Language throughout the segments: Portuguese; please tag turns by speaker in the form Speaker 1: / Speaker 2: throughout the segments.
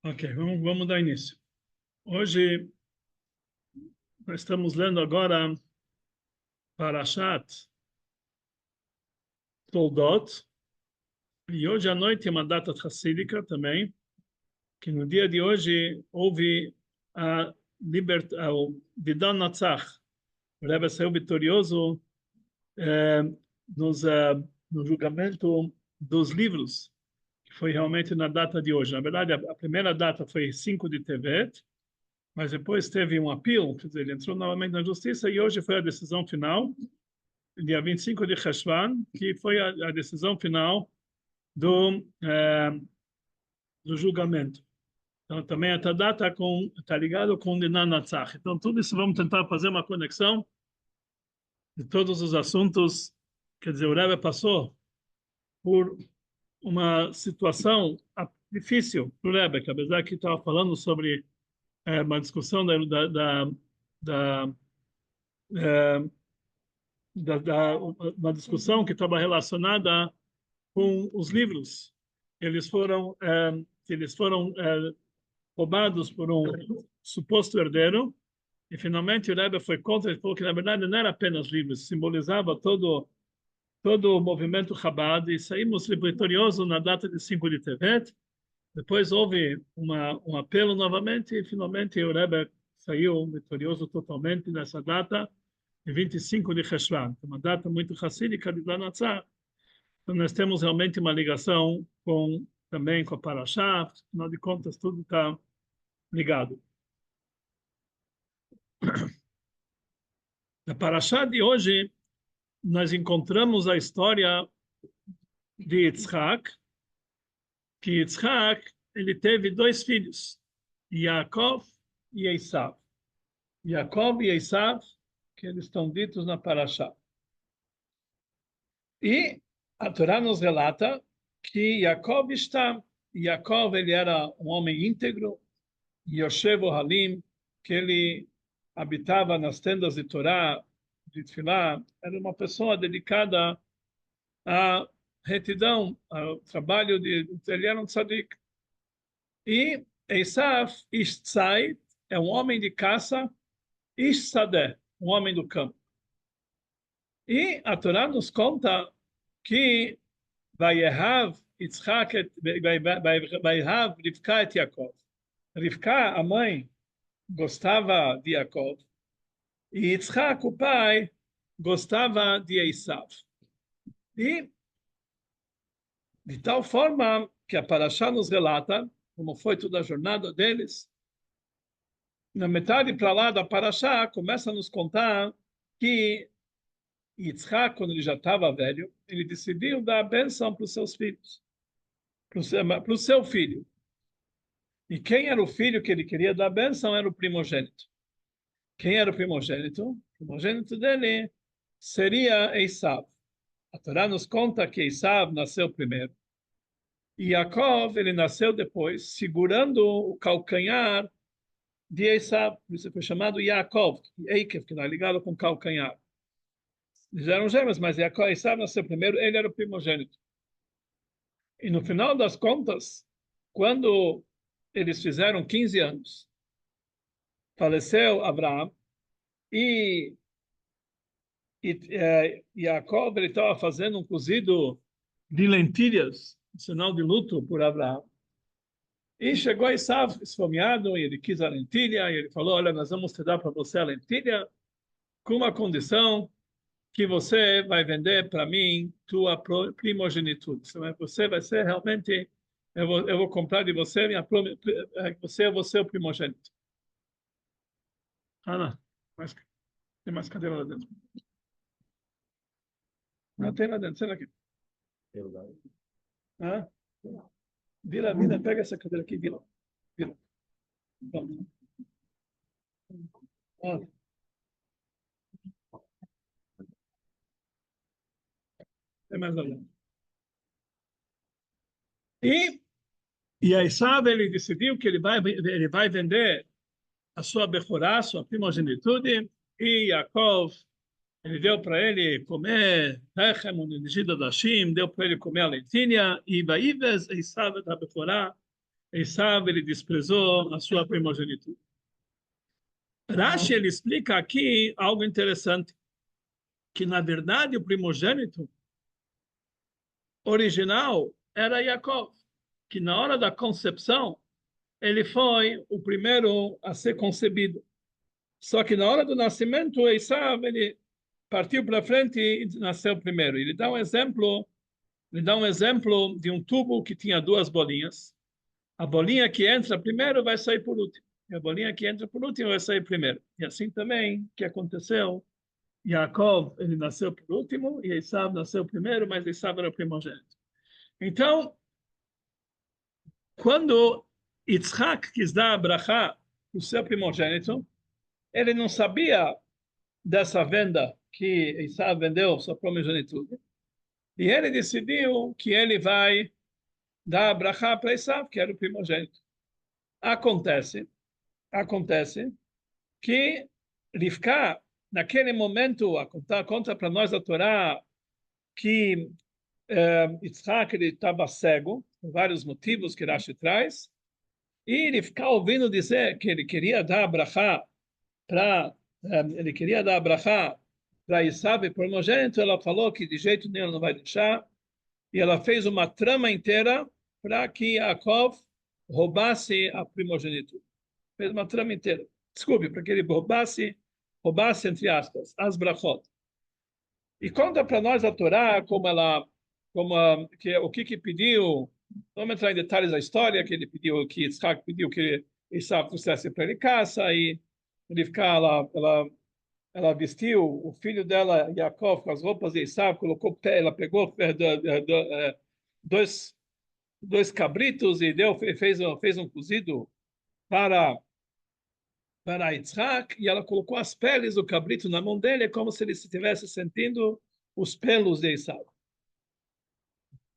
Speaker 1: Ok, vamos dar início. Hoje nós estamos lendo agora Parashat Toldot, e hoje à noite é uma data hassídica também, que no dia de hoje houve o Vidal Natzach. O Rebbe saiu vitorioso eh, nos, no julgamento dos livros, que foi realmente na data de hoje. Na verdade, a primeira data foi 5 de Tevet, mas depois teve um apelo, quer dizer, ele entrou novamente na justiça e hoje foi a decisão final, dia 25 de Cheshvan, que foi a decisão final do julgamento. Então, também essa data está ligado com o Dinan Natzach. Então, tudo isso vamos tentar fazer uma conexão de todos os assuntos. Quer dizer, o Rebbe passou por uma situação difícil para o Rebbe, que apesar que estava falando sobre uma discussão da, eh, uma discussão que estava relacionada com os livros. Eles foram roubados por um suposto herdeiro, e finalmente o Rebbe foi contra. Ele falou que na verdade não era apenas livros, simbolizava todo o movimento Chabad, e saímos vitoriosos na data de 5 de Tevet. Depois houve um apelo novamente, e finalmente o Rebbe saiu vitorioso totalmente nessa data, de 25 de Cheshvan, uma data muito hassídica de Lanatzah. Então nós temos realmente uma ligação também com a Parashá, afinal de contas tudo está ligado. Na Parashá de hoje, nós encontramos a história de Yitzhak, que Yitzhak ele teve dois filhos, Yaakov e Esav. Yaakov e Esav, que eles estão ditos na Parashá. E a Torá nos relata que Yaakov ele era um homem íntegro, Yoshev Halim, que ele habitava nas tendas de Torá, de Tfilá, era uma pessoa dedicada à retidão, ao trabalho ele era um tzadik. E Esav, Ish Tzait, é um homem de caça, Ish Sadeh, um homem do campo. E a Torá nos conta que Vayehav Yitzhak, Vayehav Rivka et Yaakov. Rivka, a mãe, gostava de Yaakov, e Yitzhak, o pai, gostava de Esav. E de tal forma que a Parashá nos relata como foi toda a jornada deles. Na metade para lá da Parashá, começa a nos contar que Yitzhak, quando ele já estava velho, ele decidiu dar a bênção para os seus filhos, para o seu filho. E quem era o filho que ele queria dar a bênção era o primogênito. Quem era o primogênito? O primogênito dele seria Esav. A Torá nos conta que Esav nasceu primeiro. E Yaakov, ele nasceu depois, segurando o calcanhar de Esav. Por isso foi chamado Yaakov, Eikev, que está ligado com calcanhar. Eles eram gêmeos, mas Esav nasceu primeiro, ele era o primogênito. E no final das contas, quando eles fizeram 15 anos, faleceu Abraão, e Yaakov estava fazendo um cozido de lentilhas, um sinal de luto por Abraão. E chegou Esav esfomeado, e ele quis a lentilha, e ele falou: olha, nós vamos te dar para você a lentilha, com uma condição, que você vai vender para mim tua primogenitura. Você vai ser realmente, eu vou comprar de você, você vai ser o primogênito. Ana, tem mais cadeira lá dentro. Não tem lá dentro, será que? Ah? Vira, pega essa cadeira aqui, vira. Vamos. Ah. Tem mais lá dentro. E a Esav, ele decidiu que ele vai vender a sua Bechorá, sua primogenitude, e Yaakov, ele deu para ele comer Rechem, unigida dashim, deu para ele comer a lentilha, e Vaivez Esav da Bechorá, Esav, ele desprezou a sua primogenitura. Rashi, ele explica aqui algo interessante, que na verdade o primogênito original era Yaakov, que na hora da concepção ele foi o primeiro a ser concebido. Só que na hora do nascimento, Esav, ele partiu para frente e nasceu primeiro. Ele dá um exemplo de um tubo que tinha duas bolinhas. A bolinha que entra primeiro vai sair por último. E a bolinha que entra por último vai sair primeiro. E assim também que aconteceu. Yaakov, ele nasceu por último e Esav nasceu primeiro, mas Esav era o primogênito. Então, quando Yitzhak quis dar a brachá para o seu primogênito, ele não sabia dessa venda que Esav vendeu sua primogenitura. E ele decidiu que ele vai dar a brachá para Esav, que era o primogênito. Acontece que Rivka, naquele momento, conta para nós a Torá que Yitzhak estava cego, por vários motivos que Rashi traz, e Rivka ouvindo dizer que ele queria dar a brachá para Esav, primogênito, ela falou que de jeito nenhum ela não vai deixar, e ela fez uma trama inteira para que Yaakov roubasse a primogenitura. Fez uma trama inteira. Desculpe, para que ele roubasse, entre aspas, as brachot. E conta para nós a Torá o que pediu. Não vamos entrar em detalhes da história, que ele pediu, que Yitzhak pediu que Esav trouxesse para ele caça, e ele ela vestiu o filho dela, Yaakov, com as roupas de Esav, colocou pé, ela pegou dois cabritos e fez um cozido para Yitzhak, e ela colocou as peles do cabrito na mão dele, como se ele estivesse sentindo os pelos de Esav.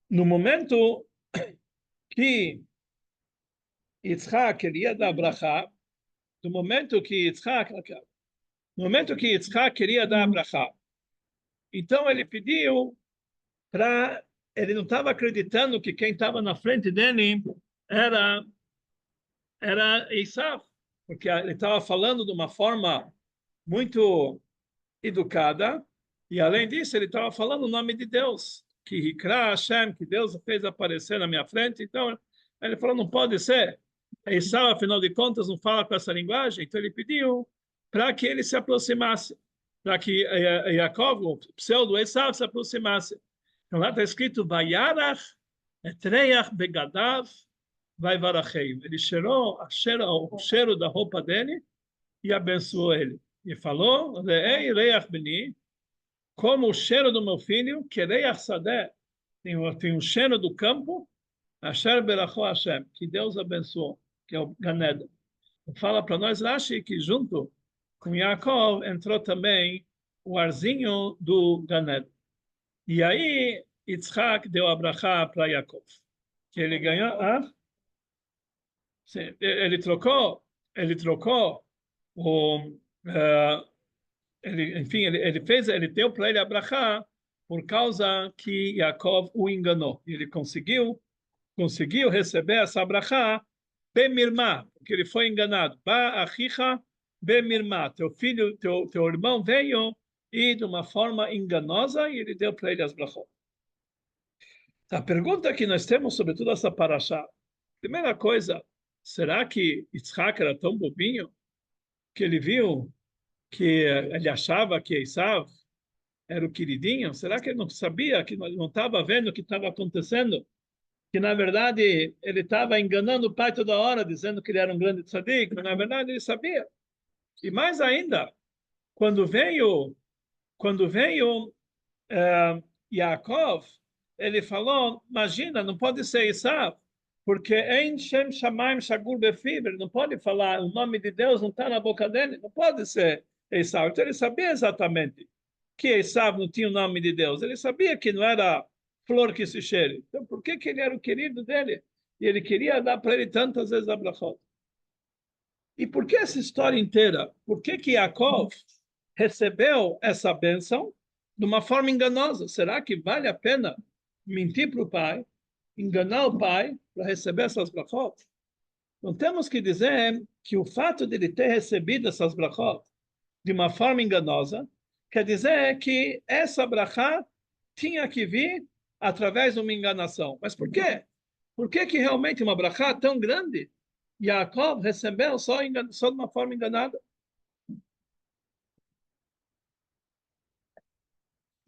Speaker 1: No momento que Yitzhak queria dar brachá, no momento que Yitzhak queria dar brachá, então ele pediu para... Ele não estava acreditando que quem estava na frente dele era Esav, porque ele estava falando de uma forma muito educada, e além disso ele estava falando o nome de Deus, que Hikra Hashem, que Deus fez aparecer na minha frente. Então ele falou, não pode ser. Esav, afinal de contas, não fala com essa linguagem, então ele pediu para que ele se aproximasse, para que Yaakov, o pseudo Esav, se aproximasse. Então lá está escrito, Vayarach etreiach begadav vai varachei. Ele cheirou o cheiro da roupa dele e abençoou ele. E falou, Re'ei reach beni, como o cheiro do meu filho, que reach sadeh, tem um cheiro do campo, Asher berachou Hashem, que Deus abençoou, que é o Ganeda. Fala para nós, Rashi, que junto com Yaakov entrou também o arzinho do Ganeda. E aí, Yitzhak deu a brachá para Yaakov, que ele ganhou... Sim, ele trocou o... ele deu para ele a brachá por causa que Yaakov o enganou. Ele conseguiu receber essa brachá bemirmá, porque ele foi enganado. Ba achicha bemirmá. Teu irmão veio e de uma forma enganosa, e ele deu para ele as brachot. A pergunta que nós temos sobre toda essa paraxá, primeira coisa, será que Yitzhak era tão bobinho que ele viu que ele achava que Esav era o queridinho? Será que ele não sabia, que não estava vendo o que estava acontecendo? Que, na verdade, ele estava enganando o pai toda hora, dizendo que ele era um grande tzadik, mas, na verdade, ele sabia. E mais ainda, quando veio Yaakov, ele falou, imagina, não pode ser Esav, porque Ein Shem Shamayim Shagur Befiv, ele não pode falar, o nome de Deus não está na boca dele, não pode ser Esav. Então ele sabia exatamente que Esav não tinha o nome de Deus, ele sabia que não era flor que se cheire. Então por que ele era o querido dele? E ele queria dar para ele tantas vezes a brachot. E por que essa história inteira? Por que Yaakov recebeu essa bênção de uma forma enganosa? Será que vale a pena mentir para o pai, enganar o pai para receber essas brachot? Então, temos que dizer que o fato de ele ter recebido essas brachot de uma forma enganosa, quer dizer que essa brachá tinha que vir através de uma enganação. Mas por quê? Por que que realmente uma brachá tão grande, Yaakov recebeu só de uma forma enganada?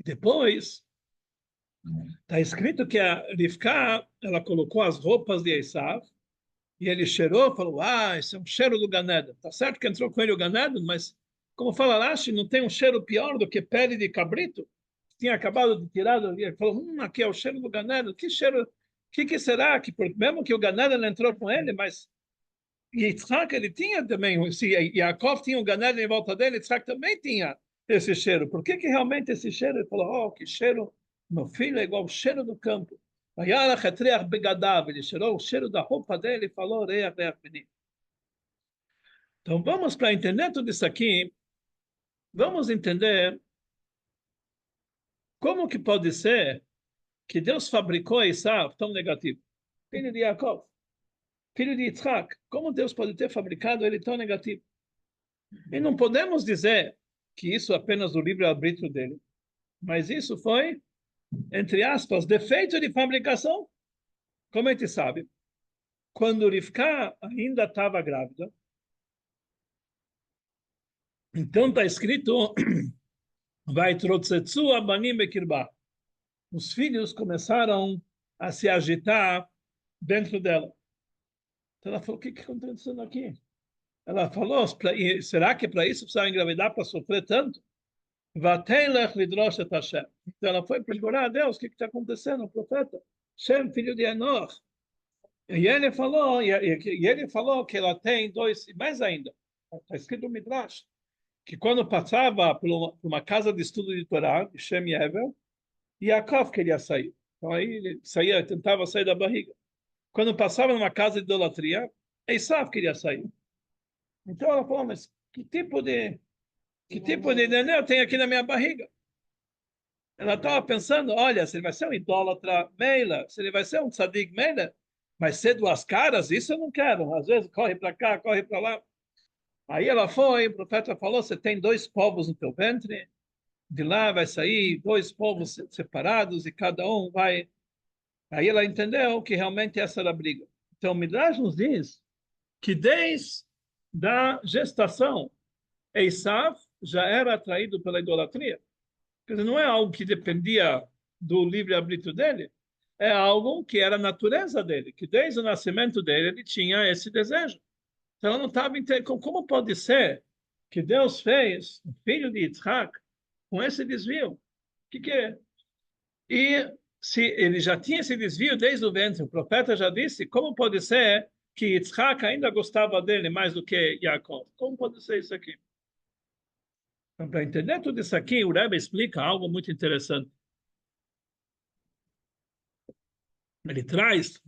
Speaker 1: Depois, está escrito que a Rivka, ela colocou as roupas de Esav, e ele cheirou, falou, esse é um cheiro do Ganeda. Tá certo que entrou com ele o Ganeda, mas, como fala Rashi, não tem um cheiro pior do que pele de cabrito? Tinha acabado de tirar, ele falou, aqui é o cheiro do Ganeda. Que cheiro, que será? Mesmo que o Ganeda não entrou com ele, mas Yitzhak, ele tinha também, se Yaakov tinha um Ganeda em volta dele, Yitzhak também tinha esse cheiro. Por que realmente esse cheiro? Ele falou, que cheiro, meu filho é igual o cheiro do campo. Ele cheirou o cheiro da roupa dele e falou, então vamos para entender tudo isso aqui, vamos entender como que pode ser que Deus fabricou Esav tão negativo. Filho de Yaakov, filho de Yitzhak, como Deus pode ter fabricado ele tão negativo? E não podemos dizer que isso é apenas o livre-arbítrio dele, mas isso foi, entre aspas, defeito de fabricação. Como a gente sabe, quando Rivka ainda estava grávida, então está escrito, vai trotzetsu abanim bekirba. Os filhos começaram a se agitar dentro dela. Então ela falou, o que está acontecendo aqui? Ela falou, será que para isso precisava engravidar para sofrer tanto? Então ela foi procurar a Deus, o que está acontecendo? O profeta, Shem, filho de Enoch. E ele falou que ela tem dois, e mais ainda, está escrito no Midrash, que quando passava por uma casa de estudo de Torá, de Shem e Evel, Yaakov queria sair. Então aí ele saía, tentava sair da barriga. Quando passava numa casa de idolatria, Esav queria sair. Então ela falou, mas que tipo de neném eu tenho aqui na minha barriga? Ela estava pensando, olha, se ele vai ser um idólatra, meila, se ele vai ser um tzadik, meila, mas ser duas caras, isso eu não quero. Às vezes corre para cá, corre para lá. Aí ela foi, o profeta falou, você tem dois povos no teu ventre, de lá vai sair dois povos separados e cada um vai... Aí ela entendeu que realmente essa era a briga. Então, o Midrash nos diz que desde a gestação, Esav já era atraído pela idolatria. Quer dizer, não é algo que dependia do livre-arbítrio dele, é algo que era a natureza dele, que desde o nascimento dele ele tinha esse desejo. Então, ela não estava entendendo como pode ser que Deus fez o filho de Yitzhak com esse desvio. O que é? E se ele já tinha esse desvio desde o ventre, o profeta já disse, como pode ser que Yitzhak ainda gostava dele mais do que Yaakov? Como pode ser isso aqui? Então, para entender tudo isso aqui, o Rebbe explica algo muito interessante. Ele traz,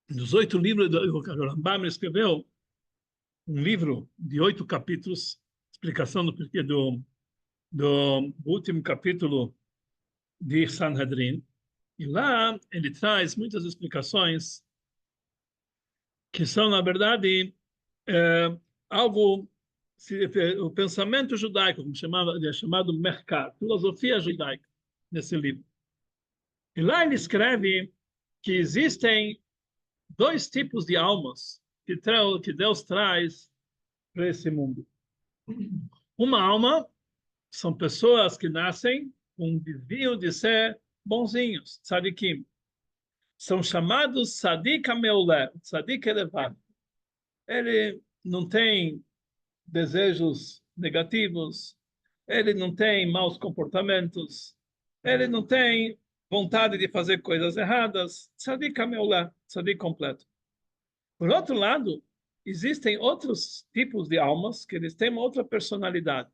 Speaker 1: dos 8 livros, o Rambam escreveu um livro de 8 capítulos, explicação do último capítulo de Sanhedrin. E lá ele traz muitas explicações que são, na verdade, algo, o pensamento judaico, como é chamado mercado, filosofia judaica, nesse livro. E lá ele escreve que existem dois tipos de almas que Deus traz para esse mundo. Uma alma são pessoas que nascem com um desvio de ser bonzinhos, tzadikim. São chamados tzadik ameulé, tzadik elevado. Ele não tem desejos negativos, ele não tem maus comportamentos, ele não tem vontade de fazer coisas erradas, tzadik ameulé, tzadik completo. Por outro lado, existem outros tipos de almas que eles têm uma outra personalidade,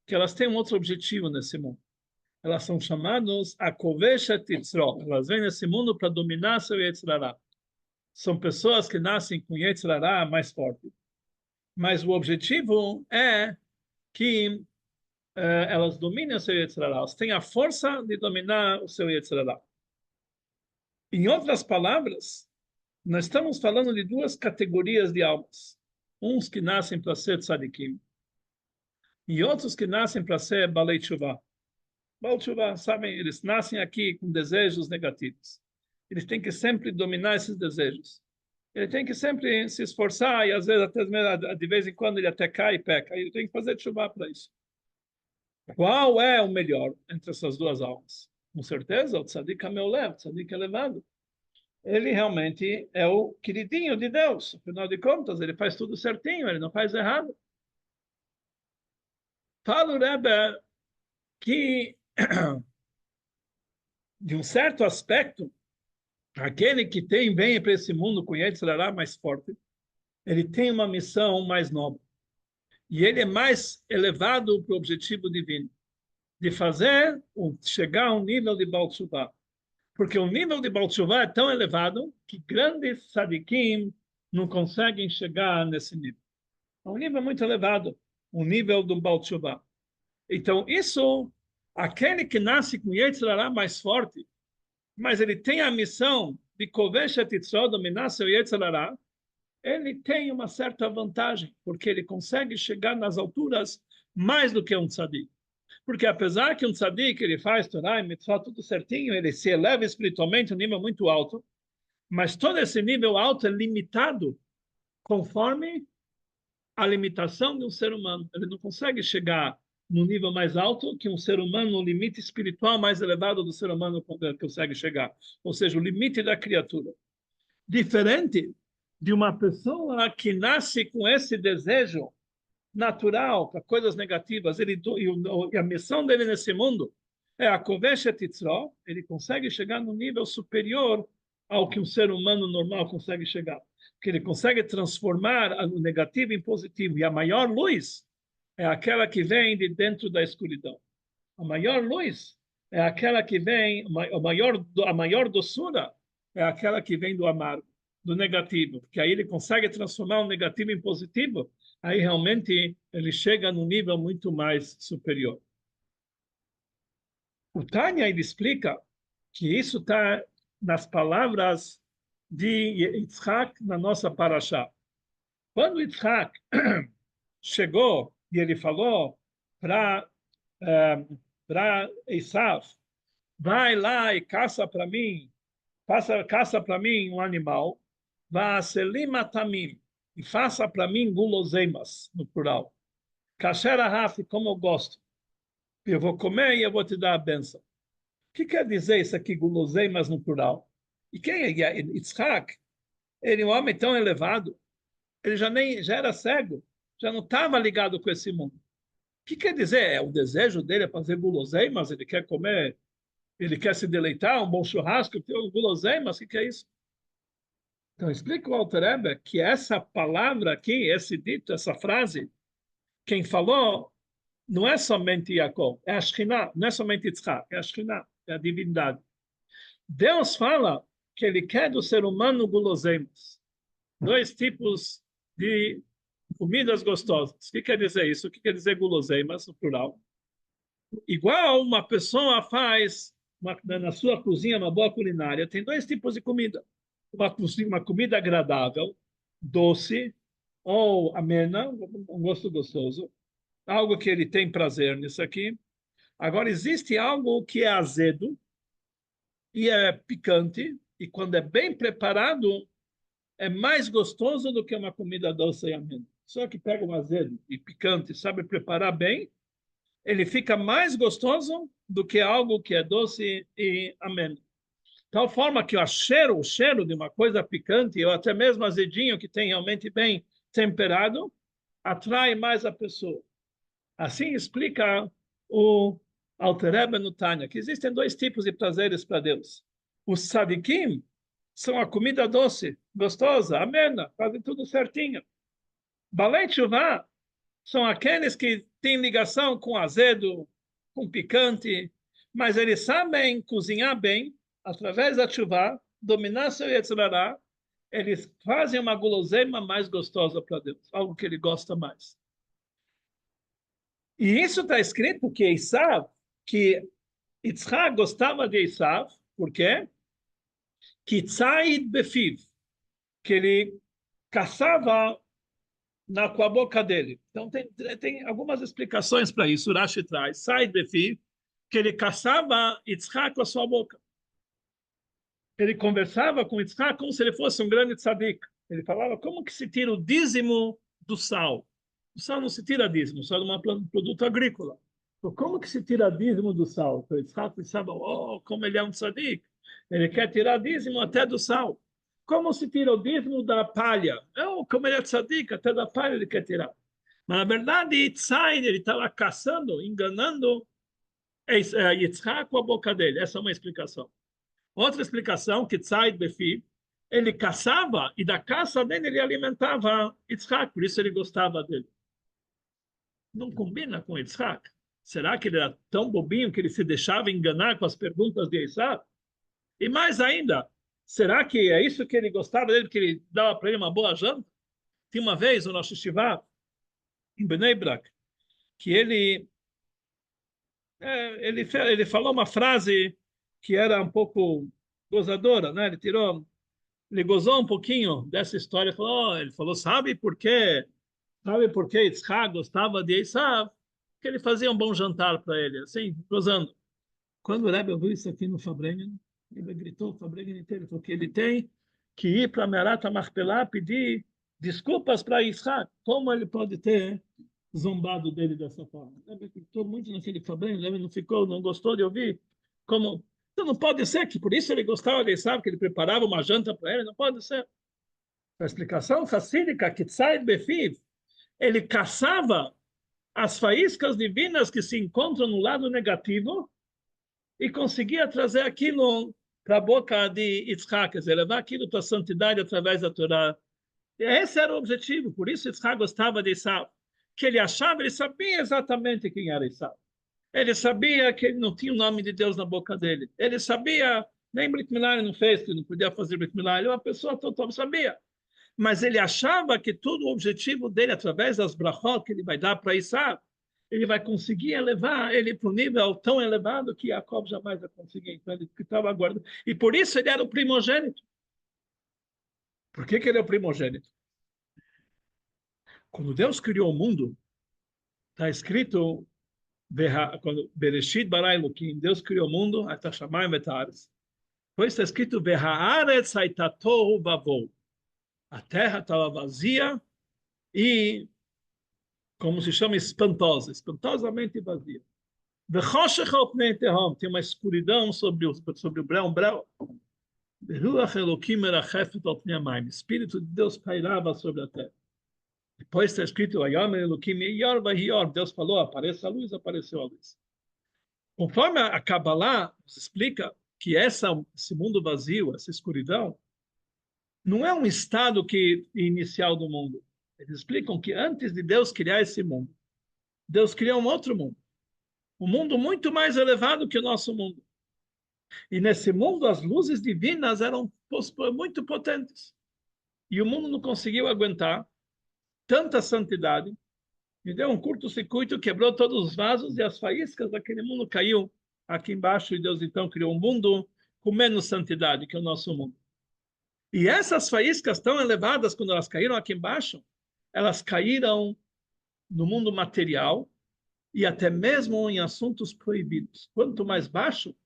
Speaker 1: que elas têm um outro objetivo nesse mundo. Elas são chamadas Akovesha Titzro. Elas vêm nesse mundo para dominar seu Yetzirará. São pessoas que nascem com Yetzirará mais forte. Mas o objetivo é que elas dominem o seu Yetzirará. Elas têm a força de dominar o seu Yetzirará. Em outras palavras, Nós estamos falando de duas categorias de almas. Uns que nascem para ser tzadikim e outros que nascem para ser balei tshuva. Balei tshuva, sabem, eles nascem aqui com desejos negativos. Eles têm que sempre dominar esses desejos. Ele tem que sempre se esforçar e às vezes até mesmo, de vez em quando ele até cai e peca. Ele tem que fazer tshuva para isso. Qual é o melhor entre essas duas almas? Com certeza, o tzadik ameolev, o tzadik elevado. Ele realmente é o queridinho de Deus. Afinal de contas, ele faz tudo certinho, ele não faz errado. Fala o Rebbe que, de um certo aspecto, aquele que vem para esse mundo com Yetzirah mais forte, ele tem uma missão mais nobre. E ele é mais elevado para o objetivo divino, de chegar a um nível de Baal Tshuva. Porque o nível de Baal Tshuva é tão elevado que grandes tzadikim não conseguem chegar nesse nível. É um nível muito elevado, o nível do Baal Tshuva. Então, aquele que nasce com Yetzirah mais forte, mas ele tem a missão de Kovesh et Yitzro, dominar seu Yetzirah, ele tem uma certa vantagem, porque ele consegue chegar nas alturas mais do que um tzadik. Porque apesar que um tzadik, ele faz Torá e Mitzvah tudo certinho, ele se eleva espiritualmente a um nível muito alto, mas todo esse nível alto é limitado conforme a limitação de um ser humano. Ele não consegue chegar no nível mais alto que um ser humano, no limite espiritual mais elevado do ser humano consegue chegar. Ou seja, o limite da criatura. Diferente de uma pessoa que nasce com esse desejo natural para coisas negativas, e a missão dele nesse mundo é a Kovesh et Yitzro, ele consegue chegar no nível superior ao que um ser humano normal consegue chegar. Porque ele consegue transformar o negativo em positivo. E a maior luz é aquela que vem de dentro da escuridão. A maior luz é aquela que vem, a maior doçura é aquela que vem do amargo, do negativo. Porque aí ele consegue transformar o negativo em positivo, aí realmente ele chega num nível muito mais superior. O Tânia ele explica que isso está nas palavras de Yitzhak na nossa paraxá. Quando Yitzhak chegou e ele falou para Esav, vai lá e caça para mim, caça para mim um animal, e faça para mim guloseimas, no plural. Kasher ahaf, como eu gosto. Eu vou comer e eu vou te dar a benção. O que quer dizer isso aqui, guloseimas no plural? E quem é Yitzhak? Ele é um homem tão elevado, ele já era cego, já não estava ligado com esse mundo. O que quer dizer? O desejo dele é fazer guloseimas, ele quer comer, ele quer se deleitar, um bom churrasco, guloseimas, o que é isso? Então, explica o Alter Rebbe que essa palavra aqui, esse dito, essa frase, quem falou não é somente Jacob, é a Shekhinah, não é somente Yitzhak, é a Shekhinah, é a divindade. Deus fala que ele quer do ser humano guloseimas, dois tipos de comidas gostosas. O que quer dizer isso? O que quer dizer guloseimas, no plural? Igual uma pessoa faz na sua cozinha uma boa culinária, tem dois tipos de comida. Uma comida agradável, doce ou amena, um gosto gostoso, algo que ele tem prazer nisso aqui. Agora, existe algo que é azedo e é picante, e quando é bem preparado, é mais gostoso do que uma comida doce e amena. Só que pega um azedo e picante, sabe preparar bem, ele fica mais gostoso do que algo que é doce e ameno. Tal forma que o cheiro de uma coisa picante, ou até mesmo azedinho, que tem realmente bem temperado, atrai mais a pessoa. Assim explica o Alter Rebbe no Tânia, que existem dois tipos de prazeres para Deus. Os tzadikim são a comida doce, gostosa, amena, fazem tudo certinho. Balei Tshuva são aqueles que têm ligação com azedo, com picante, mas eles sabem cozinhar bem, através da chuva, dominar seu Yetzirah, eles fazem uma guloseima mais gostosa para Deus, algo que ele gosta mais. E isso está escrito que Yitzhak gostava de Esav, por quê? Que tzaid befiv, que ele caçava com a boca dele. Então, tem algumas explicações para isso. Rashi traz, sai Befi, que ele caçava Yitzhak com a sua boca. Ele conversava com Yitzhak como se ele fosse um grande tzadik. Ele falava, como que se tira o dízimo do sal? O sal não se tira dízimo, o sal é um produto agrícola. Então, como que se tira dízimo do sal? Então, Yitzhak pensava, oh, como ele é um tzadik. Ele quer tirar dízimo até do sal. Como se tira o dízimo da palha? Como ele é tzadik, até da palha ele quer tirar. Mas, na verdade, Yitzhak, ele estava caçando, enganando Yitzhak com a boca dele. Essa é uma explicação. Outra explicação, que Tzaid Befi, ele caçava e da caça dele ele alimentava Yitzhak, por isso ele gostava dele. Não combina com Yitzhak? Será que ele era tão bobinho que ele se deixava enganar com as perguntas de Esav? E mais ainda, será que é isso que ele gostava dele, que ele dava para ele uma boa janta? Tinha uma vez o nosso Shivá, em Bnei Brak, que ele falou uma frase que era um pouco gozadora, né? Ele gozou um pouquinho dessa história, ele falou, sabe por quê? Sabe por que Yitzhak gostava de Esav? Que ele fazia um bom jantar para ele, assim, gozando. Quando o Rebbe ouviu isso aqui no Fabrengen, ele gritou o Fabrengen inteiro, falou que ele tem que ir para Merat HaMachpelah pedir desculpas para Yitzhak. Como ele pode ter zombado dele dessa forma? Ele gritou muito naquele Fabrengen, ele não gostou de ouvir. Como? Então não pode ser que por isso ele gostava de Esav, que ele preparava uma janta para ele, não pode ser. A explicação facílica que Tzaid Befiv, ele caçava as faíscas divinas que se encontram no lado negativo e conseguia trazer aquilo para a boca de Yitzhak, quer dizer, levar aquilo para a santidade através da Torá. E esse era o objetivo, por isso Yitzhak gostava de Esav, que ele achava, ele sabia exatamente quem era Esav. Ele sabia que ele não tinha o nome de Deus na boca dele. Ele sabia, nem Brit Milá ele não fez, que não podia fazer Brit Milá, ele é uma pessoa total, sabia. Mas ele achava que todo o objetivo dele, através das brachot que ele vai dar para Esav, ele vai conseguir elevar ele para um nível tão elevado que Jacob jamais vai conseguir. Então ele estava aguardando. E por isso ele era o primogênito. Por que ele é o primogênito? Quando Deus criou o mundo, está escrito, quando Bereshit bara Elokim, Deus criou o mundo, até Shamayim vetaretz. Depois está escrito, Vehaaretz haita tohu vavou. A terra estava vazia e, como se chama, espantosa, espantosamente vazia. Tem uma escuridão sobre o brão. O Espírito de Deus pairava sobre a terra. Depois está escrito, Deus falou, apareça a luz, apareceu a luz. Conforme a Kabbalah nos explica que esse mundo vazio, essa escuridão, não é um estado inicial do mundo. Eles explicam que antes de Deus criar esse mundo, Deus criou um outro mundo. Um mundo muito mais elevado que o nosso mundo. E nesse mundo as luzes divinas eram muito potentes. E o mundo não conseguiu aguentar tanta santidade. E deu um curto-circuito, quebrou todos os vasos e as faíscas daquele mundo caiu aqui embaixo. E Deus então criou um mundo com menos santidade que o nosso mundo. E essas faíscas tão elevadas, quando elas caíram aqui embaixo, elas caíram no mundo material e até mesmo em assuntos proibidos. Quanto mais baixo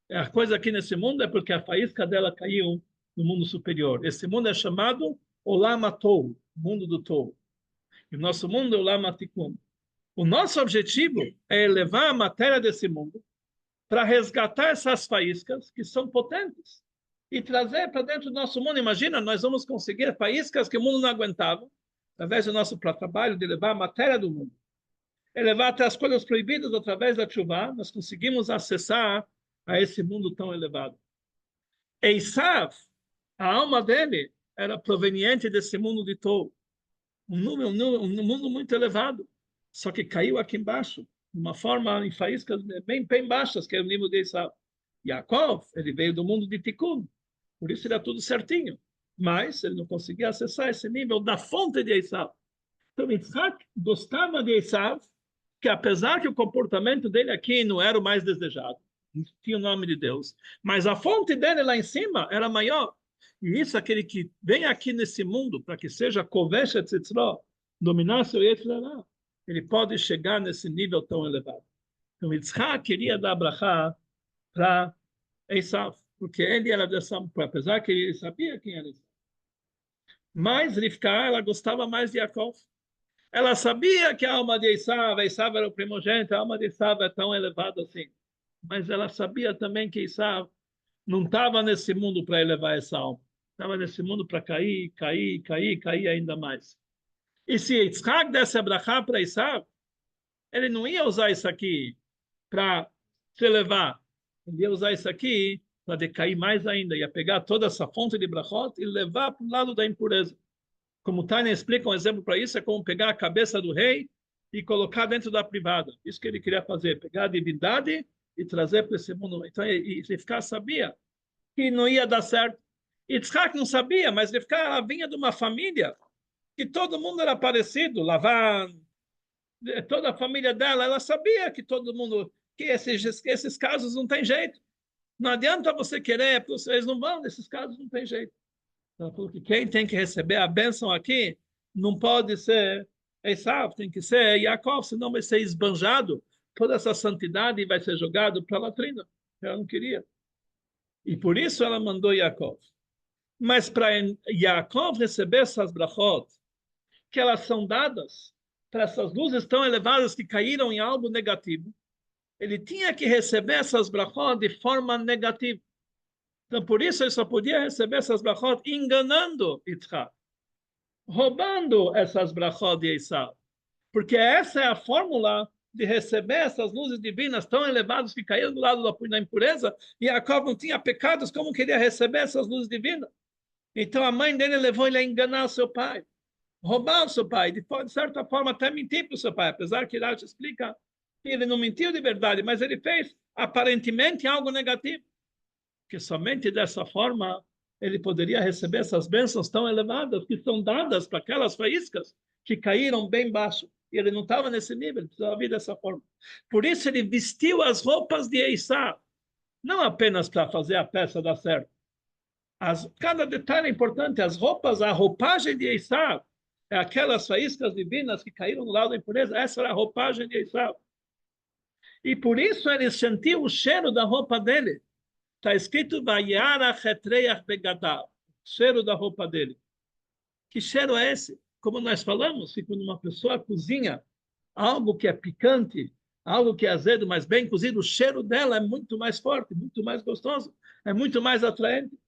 Speaker 1: é a coisa aqui nesse mundo, é porque a faísca dela caiu no mundo superior. Esse mundo é chamado Olam HaTohu, mundo do Tohu. E o nosso mundo é Olam HaTikun. O nosso objetivo é elevar a matéria desse mundo para resgatar essas faíscas que são potentes e trazer para dentro do nosso mundo. Imagina, nós vamos conseguir faíscas que o mundo não aguentava, através do nosso trabalho de levar a matéria do mundo. Elevar até as coisas proibidas através da chuva, nós conseguimos acessar a esse mundo tão elevado. Esav, a alma dele, era proveniente desse mundo de Tou, um mundo muito elevado, só que caiu aqui embaixo, de uma forma em faíscas bem baixas, que é o nível de Esav. Yaakov, ele veio do mundo de Tikkun, por isso era tudo certinho, mas ele não conseguia acessar esse nível da fonte de Esav. Então, Yitzhak gostava de Esav, que apesar que o comportamento dele aqui não era o mais desejado, tinha o nome de Deus, mas a fonte dele lá em cima era maior. E isso, aquele que vem aqui nesse mundo para que seja Kovesh Etzitzro, dominar seu Yetzirah, ele pode chegar nesse nível tão elevado. Então, Yitzhak queria dar brachá para Esav, porque ele era dessa, apesar que ele sabia quem era Esav. Mas Rivka, ela gostava mais de Yaakov. Ela sabia que a alma de Esav era o primogênito, a alma de Esav é tão elevada assim. Mas ela sabia também que Esav não estava nesse mundo para elevar essa alma. Estava nesse mundo para cair, cair, cair, cair ainda mais. E se Yitzhak desse a brachá para Esav, ele não ia usar isso aqui para se elevar. Ele ia usar isso aqui para decair mais ainda. Ia pegar toda essa fonte de brachot e levar para o lado da impureza. Como Tânia explica, um exemplo para isso é como pegar a cabeça do rei e colocar dentro da privada. Isso que ele queria fazer, pegar a divindade e trazer para esse mundo. Então, Rivka sabia que não ia dar certo. Yitzhak não sabia, mas Rivka vinha de uma família que todo mundo era parecido. Lavan, toda a família dela, ela sabia que todo mundo, que esses casos não tem jeito. Não adianta você querer, eles não vão, nesses casos não tem jeito. Ela falou que quem tem que receber a bênção aqui não pode ser Esav, tem que ser Yaakov, senão vai ser esbanjado toda essa santidade e vai ser jogado para a latrina. Ela não queria. E por isso ela mandou Yaakov. Mas para Yaakov receber essas brachot, que elas são dadas para essas luzes tão elevadas que caíram em algo negativo, ele tinha que receber essas brachot de forma negativa. Então, por isso, ele só podia receber essas brachot enganando Yitzhak, roubando essas brachot de Esav. Porque essa é a fórmula de receber essas luzes divinas tão elevadas que caíram do lado da impureza, e Yaakov não tinha pecados, como queria receber essas luzes divinas? Então, a mãe dele levou ele a enganar o seu pai, roubar o seu pai, de certa forma até mentir para o seu pai, apesar que Rashi explica que ele não mentiu de verdade, mas ele fez aparentemente algo negativo, que somente dessa forma ele poderia receber essas bênçãos tão elevadas que são dadas para aquelas faíscas que caíram bem baixo. E ele não estava nesse nível, ele precisava vir dessa forma. Por isso ele vestiu as roupas de Esav, não apenas para fazer a peça dar certo. Cada detalhe é importante. As roupas, a roupagem de Esav, é aquelas faíscas divinas que caíram do lado da impureza. Essa era a roupagem de Esav. E por isso ele sentiu o cheiro da roupa dele. Está escrito, Vayara chetreach begadav, cheiro da roupa dele. Que cheiro é esse? Como nós falamos, que quando uma pessoa cozinha algo que é picante, algo que é azedo, mas bem cozido, o cheiro dela é muito mais forte, muito mais gostoso, é muito mais atraente.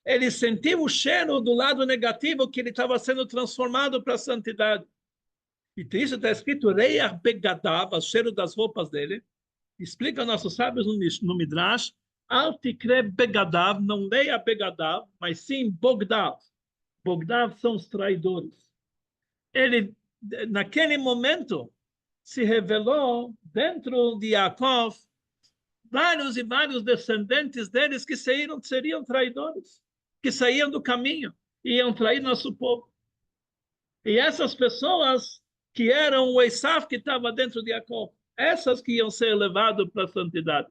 Speaker 1: Ele sentiu o cheiro do lado negativo que ele estava sendo transformado para a santidade. E isso está escrito, Reach begadav, o cheiro das roupas dele. Explica nossos sábios no Midrash, Altikre begadav, não leia begadav, mas sim Bogdav. Bogdav são os traidores. Ele, naquele momento, se revelou dentro de Yaakov vários e vários descendentes deles que seriam traidores, que saíam do caminho e iam trair nosso povo. E essas pessoas que eram o Esav que estava dentro de Yaakov, essas que iam ser levadas para a santidade.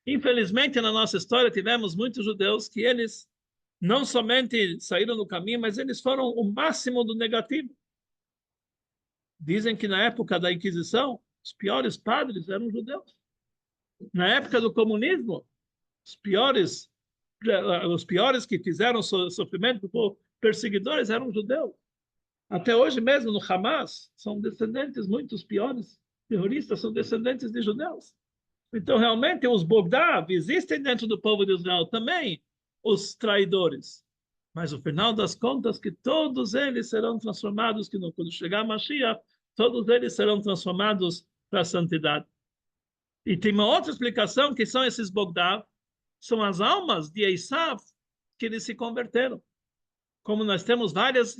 Speaker 1: Infelizmente, na nossa história, tivemos muitos judeus que eles não somente saíram do caminho, mas eles foram o máximo do negativo. Dizem que na época da Inquisição, os piores padres eram judeus. Na época do comunismo, os piores que fizeram sofrimento por perseguidores eram judeus. Até hoje mesmo, no Hamas, são descendentes, muitos piores terroristas são descendentes de judeus. Então, realmente, os Bogdav existem dentro do povo de Israel também, os traidores. Mas, no final das contas, que todos eles serão transformados, que quando chegar a Mashiach, todos eles serão transformados para a santidade. E tem uma outra explicação, que são esses Bogdav, são as almas de Esav que eles se converteram. Como nós temos vários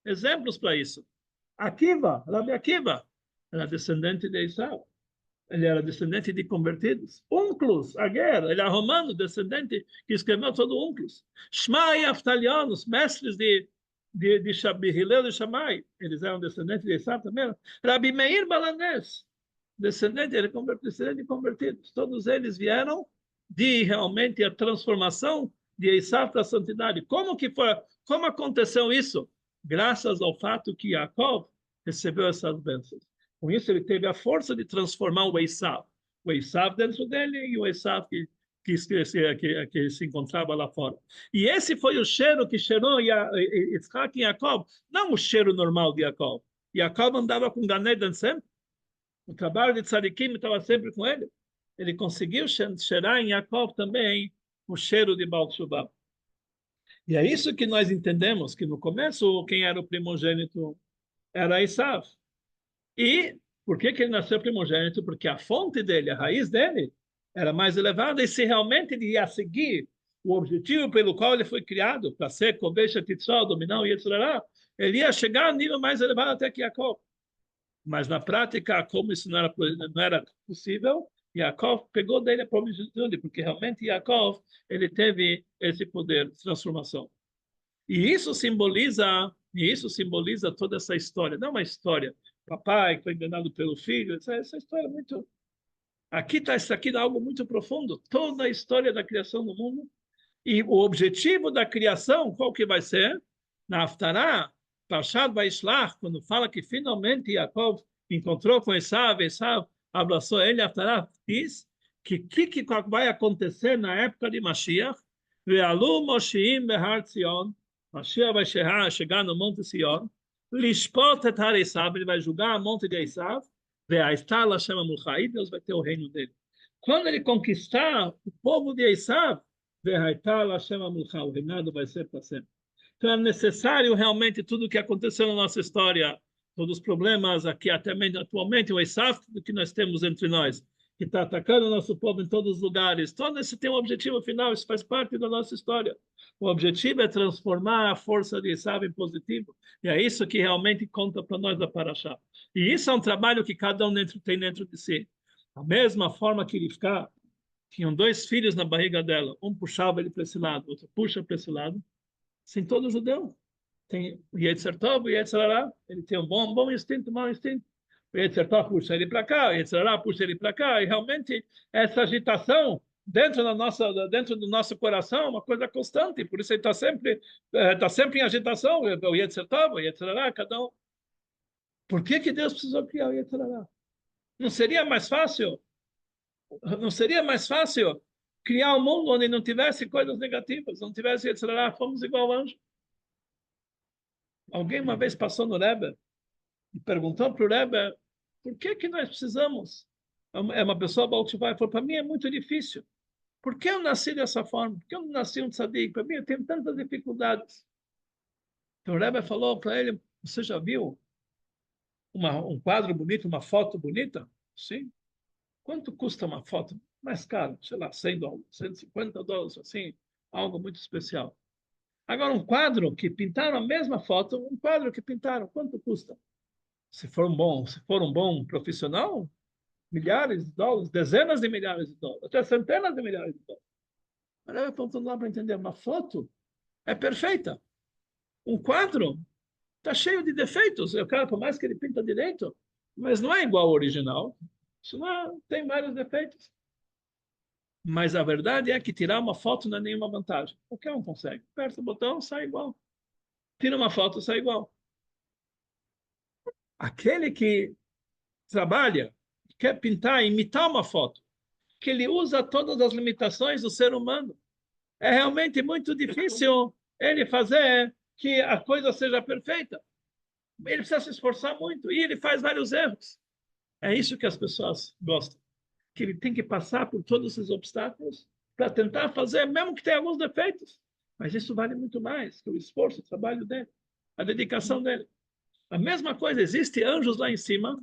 Speaker 1: exemplos para isso. Akiva, Rabi Akiva, era descendente de Esav. Ele era descendente de convertidos. Unclus, Ager, ele era romano, descendente que escreveu todo Unclus. Shmai e Aftalion, os mestres de Hillel e Shammai, eles eram descendentes de Esav também. Rabi Meir Balanés, descendente de convertidos. Todos eles vieram de realmente a transformação de Esaú para a santidade. Como aconteceu isso? Graças ao fato que Jacob recebeu essas bênçãos. Com isso, ele teve a força de transformar o Esaú. O Esaú dentro dele e o Esaú que se encontrava lá fora. E esse foi o cheiro que cheirou Isaac e Jacob, não o cheiro normal de Jacob. Jacob andava com Gan Eden sempre. O trabalho de Tzadikim estava sempre com ele. Ele conseguiu cheirar em Jacob também o cheiro de Baal Tshuva. E é isso que nós entendemos, que no começo quem era o primogênito era Esaú. E por que ele nasceu primogênito? Porque a fonte dele, a raiz dele, era mais elevada. E se realmente ele ia seguir o objetivo pelo qual ele foi criado, para ser Kodesh Titzal, dominar o Yetzirah, ele ia chegar a um nível mais elevado até que Jacob. Mas na prática, como isso não era possível, Jacob pegou dele a promissão, porque realmente Jacob ele teve esse poder de transformação. E isso simboliza toda essa história. Não uma história, papai que foi enganado pelo filho, essa história é muito... Aqui está isso aqui, algo muito profundo. Toda a história da criação do mundo. E o objetivo da criação, qual que vai ser? Na Haftarah, Parshat Vaishlach, quando fala que finalmente Jacob encontrou com Esaú abraçou ele, Haftarah diz que vai acontecer na época de Mashiach? Ve'alu Moshiim behar Tzion, Mashiach vai chegar no Monte Sion, lishpot et har Esaú, ele vai julgar o monte de Esaú, ve'aistar Lashem Amulcha, e Deus vai ter o reino dele. Quando ele conquistar o povo de Esaú, o reinado vai ser para sempre. Então é necessário realmente tudo o que aconteceu na nossa história, todos os problemas aqui até atualmente, o Esaú que nós temos entre nós, que está atacando o nosso povo em todos os lugares, todo esse tem um objetivo final, isso faz parte da nossa história. O objetivo é transformar a força de Esaú em positivo, e é isso que realmente conta para nós da Parashá. E isso é um trabalho que cada um tem dentro de si. Da mesma forma que Rivka tinham dois filhos na barriga dela, um puxava ele para esse lado, outro puxa para esse lado. Assim, todo judeu tem o Yetzer Tov, o Yetzer Hara, ele tem um bom instinto, um mau instinto. O Yetzer Tov puxa ele para cá, o Yetzer Hara puxa ele para cá, e realmente essa agitação dentro do nosso coração é uma coisa constante, por isso ele está sempre em agitação, o Yetzer Tov, o Yetzer Hara, cada um. Por que Deus precisou criar o Yetzer Hara? Não seria mais fácil criar um mundo onde não tivesse coisas negativas, não tivesse Yetzirah, fomos igual ao anjo? Alguém uma vez passou no Rebbe e perguntou para o Rebbe por que nós precisamos? É uma pessoa baltivá e falou, para mim é muito difícil. Por que eu nasci dessa forma? Por que eu não nasci um tzadik? Para mim eu tenho tantas dificuldades. Então o Rebbe falou para ele, você já viu um quadro bonito, uma foto bonita? Sim. Quanto custa uma foto? Mais caro, sei lá, $100, $150, assim, algo muito especial. Agora, um quadro que pintaram a mesma foto, um quadro que pintaram, quanto custa? Se for um bom profissional, milhares de dólares, dezenas de milhares de dólares, até centenas de milhares de dólares. Mas eu estou lá para entender, uma foto é perfeita. Um quadro está cheio de defeitos. Eu quero, por mais que ele pinta direito, mas não é igual ao original. Isso tem vários defeitos. Mas a verdade é que tirar uma foto não é nenhuma vantagem. Qualquer um consegue. Aperta o botão, sai igual. Tira uma foto, sai igual. Aquele que trabalha, quer pintar, imitar uma foto, que ele usa todas as limitações do ser humano, é realmente muito difícil ele fazer que a coisa seja perfeita. Ele precisa se esforçar muito e ele faz vários erros. É isso que as pessoas gostam. Que ele tem que passar por todos esses obstáculos para tentar fazer, mesmo que tenha alguns defeitos. Mas isso vale muito mais que o esforço, o trabalho dele, a dedicação dele. A mesma coisa, existem anjos lá em cima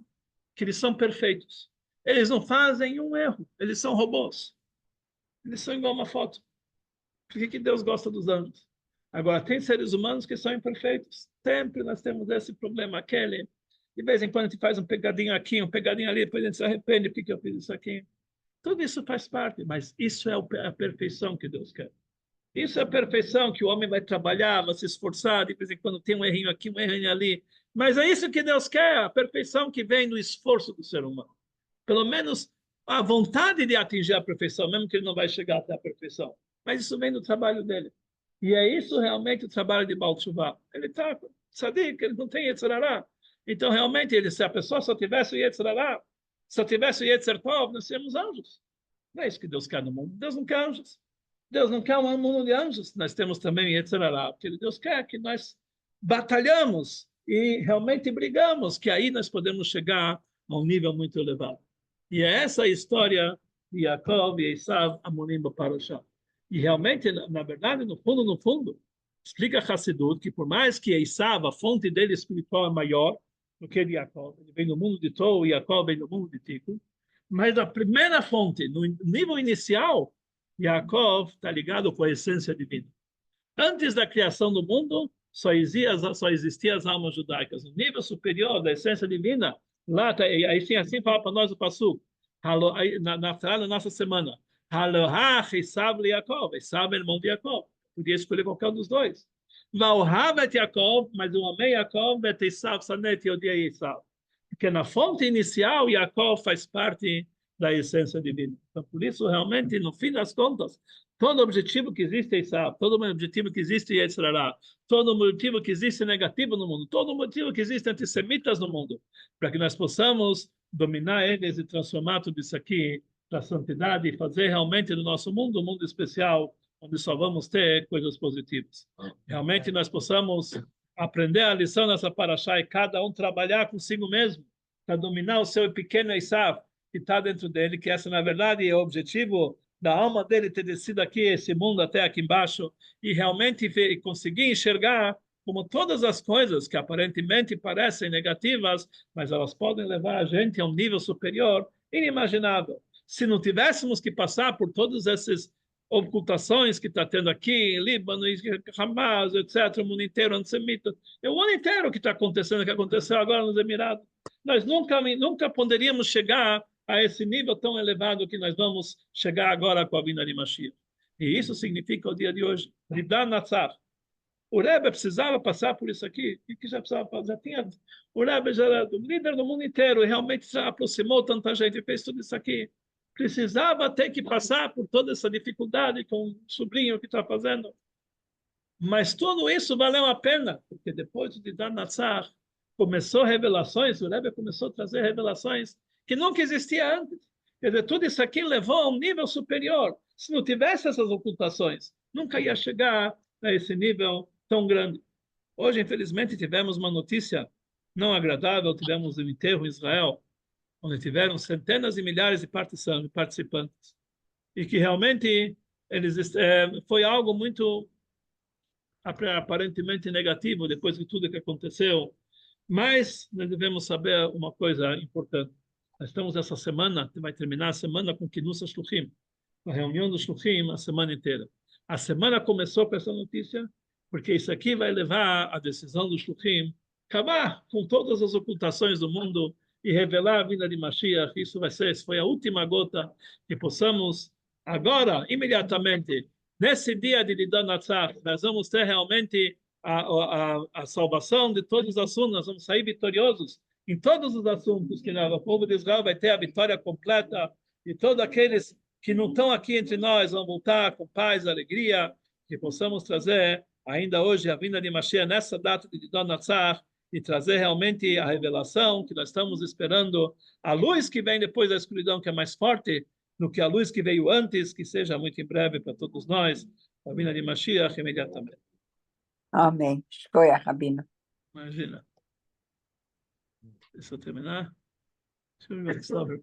Speaker 1: que eles são perfeitos. Eles não fazem um erro, eles são robôs. Eles são igual uma foto. Por que Deus gosta dos anjos? Agora, tem seres humanos que são imperfeitos. Sempre nós temos esse problema, aquele. De vez em quando a gente faz um pegadinho aqui, um pegadinho ali, depois a gente se arrepende, por que eu fiz isso aqui? Tudo isso faz parte, mas isso é a perfeição que Deus quer. Isso é a perfeição que o homem vai trabalhar, vai se esforçar, de vez em quando tem um errinho aqui, um errinho ali. Mas é isso que Deus quer, a perfeição que vem do esforço do ser humano. Pelo menos a vontade de atingir a perfeição, mesmo que ele não vai chegar até a perfeição. mas isso vem do trabalho dele. E é isso realmente o trabalho de Baal Tshuva. Ele está tzadik, ele não tem Yetzer Hara. Então, realmente, se a pessoa só tivesse o Yetzer Hara, só tivesse o Yetzer Tov, nós seríamos anjos. Não é isso que Deus quer no mundo. Deus não quer anjos. Deus não quer um mundo de anjos. Nós temos também Yetzer Hara, porque Deus quer que nós batalhamos e realmente brigamos, que aí nós podemos chegar a um nível muito elevado. E é essa a história de Yaakov e Esav Amonim Parashah. E realmente, na verdade, no fundo, explica Hassidut que por mais que Esav, a fonte dele espiritual é maior do que de Yaakov, ele vem do mundo de Tou e Yaakov vem do mundo de Tico, mas a primeira fonte, no nível inicial, Yaakov está ligado com a essência divina. Antes da criação do mundo, só existiam as almas judaicas. No nível superior da essência divina, lá, aí sim, assim fala para nós o Passuco, na nossa semana. Haloha, Esav Yaakov. Esav é irmão de Yaakov. Podia escolher qualquer um dos dois. Valhav et Yaakov, mas eu amei Yaakov, et Esav Sanet, eu odiei Esav. Porque na fonte inicial, Yaakov faz parte da essência divina. Então, por isso, realmente, no fim das contas, todo objetivo que existe é Esav, todo objetivo que existe é Yetzirah, todo motivo que existe negativo no mundo, todo motivo que existe antissemitas no mundo, para que nós possamos dominar eles e transformar tudo isso aqui para a santidade e fazer realmente do nosso mundo um mundo especial, onde só vamos ter coisas positivas. Realmente nós possamos aprender a lição nessa paraxá e cada um trabalhar consigo mesmo para dominar o seu pequeno Esav que está dentro dele, que essa, na verdade, é o objetivo da alma dele ter descido aqui, esse mundo até aqui embaixo, e realmente conseguir enxergar como todas as coisas que aparentemente parecem negativas, mas elas podem levar a gente a um nível superior inimaginável. Se não tivéssemos que passar por todas essas ocultações que está tendo aqui, em Líbano, Hamas, etc., o mundo inteiro antissemita, é o ano inteiro que está acontecendo, que aconteceu agora nos Emirados. Nós nunca poderíamos chegar a esse nível tão elevado que nós vamos chegar agora com a vinda de Mashiach. E isso significa o dia de hoje, Ridan Natzar. O Rebbe precisava passar por isso aqui. O que já precisava fazer? O Rebbe já era o líder do mundo inteiro e realmente já aproximou tanta gente e fez tudo isso aqui. Precisava ter que passar por toda essa dificuldade com o sobrinho que está fazendo. Mas tudo isso valeu a pena, porque depois de Dan Natsar, começou revelações, o Rebbe começou a trazer revelações que nunca existia antes. Quer dizer, tudo isso aqui levou a um nível superior. Se não tivesse essas ocultações, nunca ia chegar a esse nível tão grande. Hoje, infelizmente, tivemos uma notícia não agradável, tivemos um enterro em Israel, onde tiveram centenas e milhares de participantes, e que realmente foi algo muito aparentemente negativo depois de tudo que aconteceu, mas nós devemos saber uma coisa importante. Nós estamos essa semana, vai terminar a semana com Kinnus HaShluchim, a reunião dos Shluchim a semana inteira. A semana começou com essa notícia, porque isso aqui vai levar a decisão dos Shluchim acabar com todas as ocultações do mundo e revelar a vinda de Mashiach. Isso foi a última gota que possamos agora, imediatamente, nesse dia de Nidan Natzach, nós vamos ter realmente a salvação de todos os assuntos, nós vamos sair vitoriosos em todos os assuntos, que o povo de Israel vai ter a vitória completa, e todos aqueles que não estão aqui entre nós vão voltar com paz, alegria, que possamos trazer ainda hoje a vinda de Mashiach nessa data de Nidan Natzach, e trazer realmente a revelação que nós estamos esperando, a luz que vem depois da escuridão, que é mais forte do que a luz que veio antes, que seja muito em breve para todos nós, a vinda de Mashiach imediatamente.
Speaker 2: Amém. Shkoyach, Rabino.
Speaker 1: Imagina. Deixa eu terminar. Deixa eu ver o